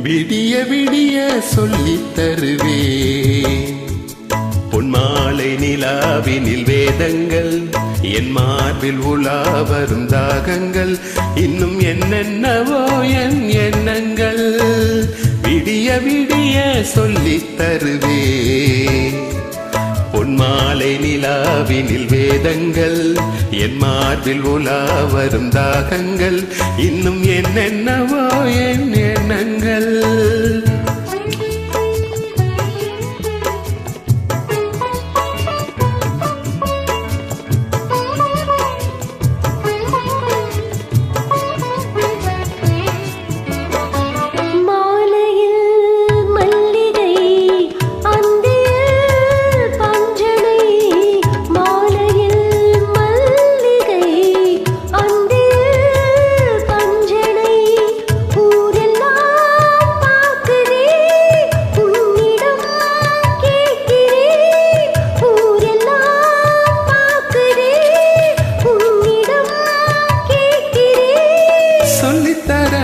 விடிய விடிய சொல்லித் தருவே பொன்மாலை நிலாவினில் வேதங்கள் என் மார்பில் உலா வரும் தாகங்கள் இன்னும் என்னென்னவோ என் எண்ணங்கள் விடிய விடிய சொல்லித் தருவே பொன்மாலை நிலாவினில் வேதங்கள் என் மார்பில் உலா வரும் தாகங்கள் இன்னும் என்னென்னவோ என் எண்ணங்கள்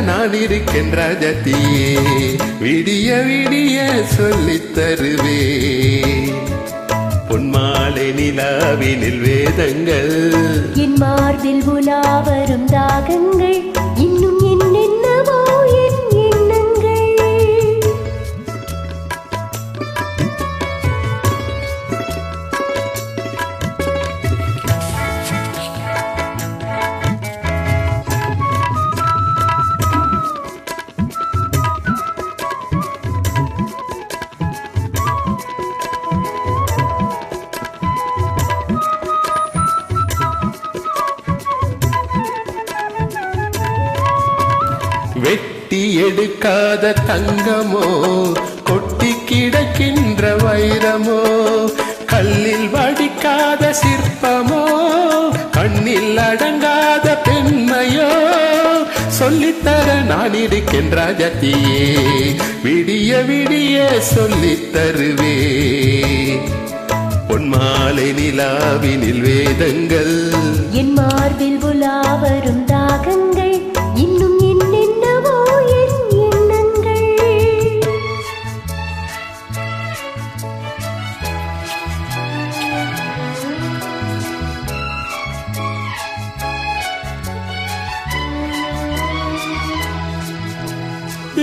நான் இருக்கேன் ராஜாத்தியே விடிய விடிய சொல்லித் தருவே பொன்மாலை நிலாவினில் வேதங்கள் என் மார்பில் உலா வரும் தாகங்கள் இன்னும் என்னென்னவோ என் எண்ணங்கள் வெட்டி எடுக்காத தங்கமோ கொட்டி கிடக்கின்ற வைரமோ கல்லில் வடிக்காத சிற்பமோ கண்ணில் அடங்காத பெண்மையோ சொல்லித்தர நான் இருக்கேன் ராஜாத்தியே விடிய விடிய சொல்லித் தருவே பொன்மாலை நிலாவினில் வேதங்கள் என் மார்பில் உலா வரும் தாகங்கள் இன்னும் என்னென்னவோ என் எண்ணங்கள்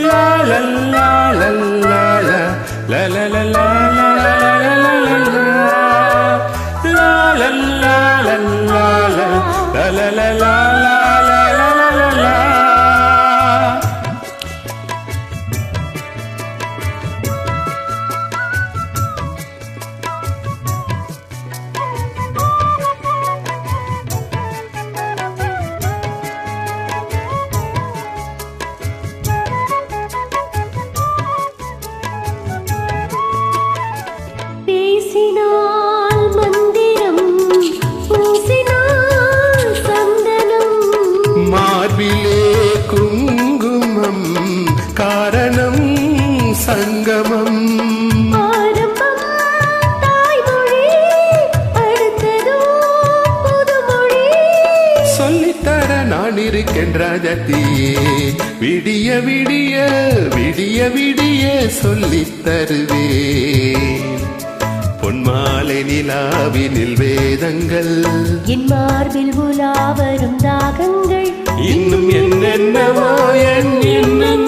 லா லா லா லா லா லா லா லா லா பேசினால் மந்திரம் பூசினால் சந்தனம் மார்பிலே குங்குமம் காரணம் சங்கமம் ஆரம்பம் தாய்மொழி அடுத்ததோ புதுமொழி சொல்லித்தர நான் இருக்கேன் ராஜாத்தியே விடிய விடிய விடிய விடிய சொல்லித் தருவே பொன்மாலை நிலாவினில் வேதங்கள் என் மார்பில் உலா வரும் தாகங்கள் இன்னும் என்னென்னவோ என் எண்ணங்கள்